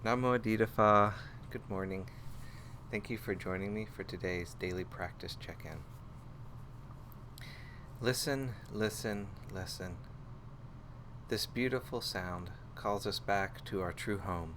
Namo Adida Fa. Good morning. Thank you for joining me for today's daily practice check-in. Listen, listen, listen. This beautiful sound calls us back to our true home.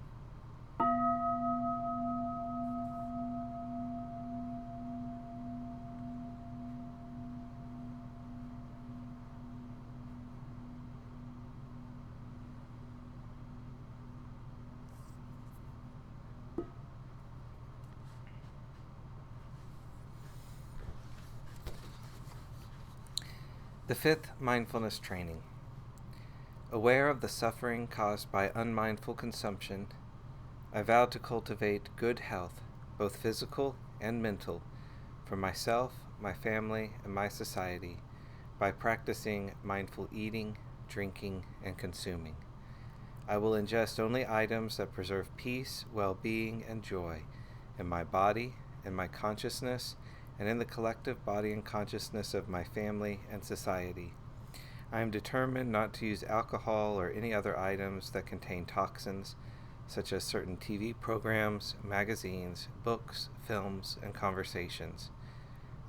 The fifth mindfulness training. Aware of the suffering caused by unmindful consumption, I vow to cultivate good health, both physical and mental, for myself, my family, and my society by practicing mindful eating, drinking, and consuming. I will ingest only items that preserve peace, well-being, and joy in my body, in my consciousness, and in the collective body and consciousness of my family and society. I am determined not to use alcohol or any other items that contain toxins, such as certain TV programs, magazines, books, films, and conversations.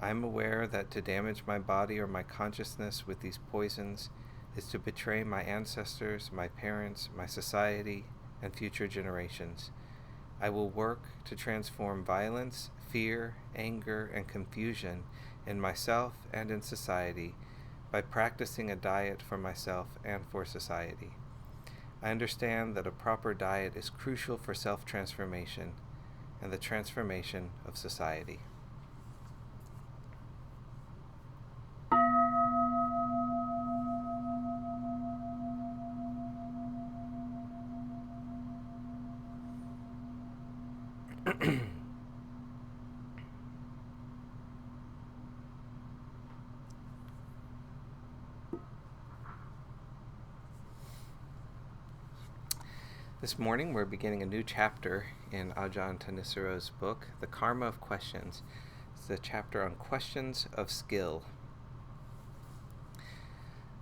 I am aware that to damage my body or my consciousness with these poisons is to betray my ancestors, my parents, my society, and future generations. I will work to transform violence, fear, anger, and confusion in myself and in society by practicing a diet for myself and for society. I understand that a proper diet is crucial for self-transformation and the transformation of society. This morning we're beginning a new chapter in Ajahn Thanissaro's book, The Karma of Questions. It's a chapter on questions of skill.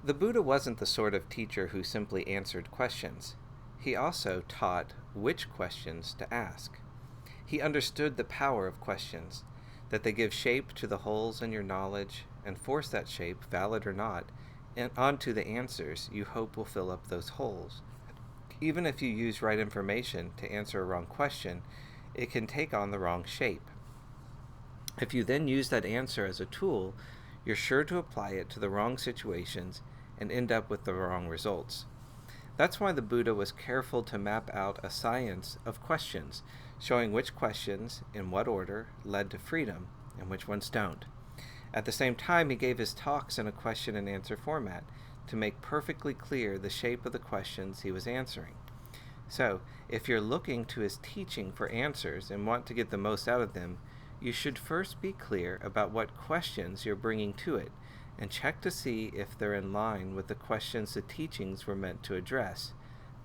The Buddha wasn't the sort of teacher who simply answered questions. He also taught which questions to ask. He understood the power of questions, that they give shape to the holes in your knowledge and force that shape, valid or not, onto the answers you hope will fill up those holes. Even if you use right information to answer a wrong question, it can take on the wrong shape. If you then use that answer as a tool, you're sure to apply it to the wrong situations and end up with the wrong results. That's why the Buddha was careful to map out a science of questions, showing which questions, in what order, led to freedom, and which ones don't. At the same time, he gave his talks in a question and answer format, to make perfectly clear the shape of the questions he was answering. So, if you're looking to his teaching for answers and want to get the most out of them, you should first be clear about what questions you're bringing to it, and check to see if they're in line with the questions the teachings were meant to address.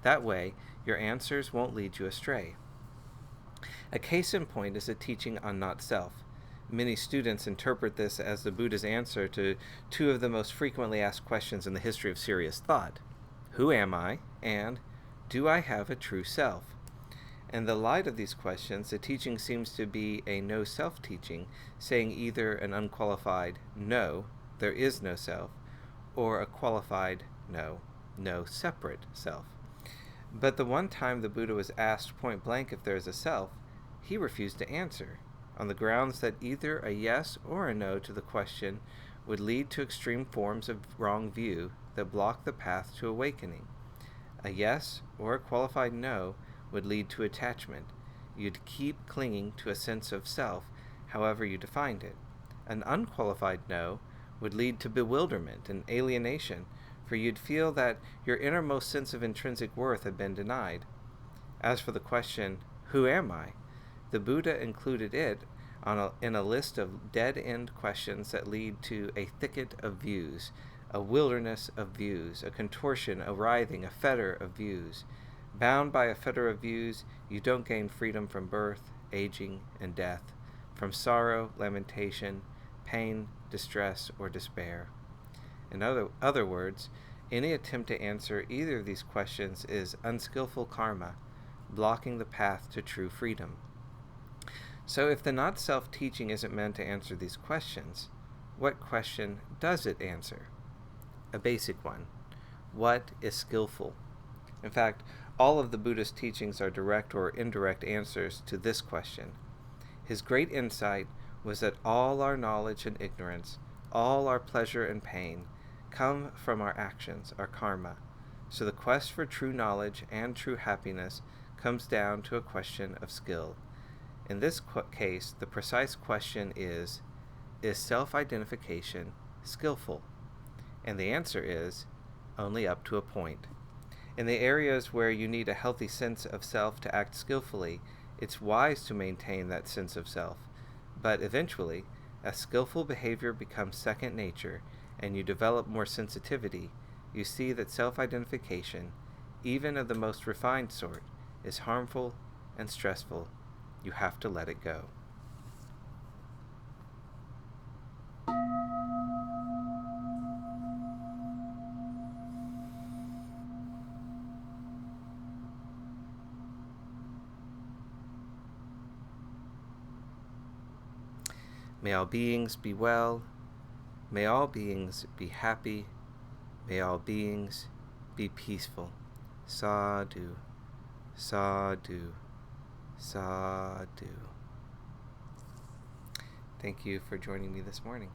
That way, your answers won't lead you astray. A case in point is a teaching on not-self. Many students interpret this as the Buddha's answer to two of the most frequently asked questions in the history of serious thought. Who am I? And do I have a true self? In the light of these questions, the teaching seems to be a no-self teaching, saying either an unqualified no, there is no self, or a qualified no, no separate self. But the one time the Buddha was asked point blank if there is a self, he refused to answer, on the grounds that either a yes or a no to the question would lead to extreme forms of wrong view that block the path to awakening. A yes or a qualified no would lead to attachment. You'd keep clinging to a sense of self, however you defined it. An unqualified no would lead to bewilderment and alienation, for you'd feel that your innermost sense of intrinsic worth had been denied. As for the question, who am I? The Buddha included it in a list of dead-end questions that lead to a thicket of views, a wilderness of views, a contortion, a writhing, a fetter of views. Bound by a fetter of views, you don't gain freedom from birth, aging, and death, from sorrow, lamentation, pain, distress, or despair. In other words, any attempt to answer either of these questions is unskillful karma, blocking the path to true freedom. So if the not-self teaching isn't meant to answer these questions, what question does it answer? A basic one. What is skillful? In fact, all of the Buddhist teachings are direct or indirect answers to this question. His great insight was that all our knowledge and ignorance, all our pleasure and pain, come from our actions, our karma. So the quest for true knowledge and true happiness comes down to a question of skill. In this case, the precise question is self-identification skillful? And the answer is, only up to a point. In the areas where you need a healthy sense of self to act skillfully, it's wise to maintain that sense of self. But eventually, as skillful behavior becomes second nature and you develop more sensitivity, you see that self-identification, even of the most refined sort, is harmful and stressful. You have to let it go. May all beings be well. May all beings be happy. May all beings be peaceful. Sadhu, sadhu, sadhu. Thank you for joining me this morning.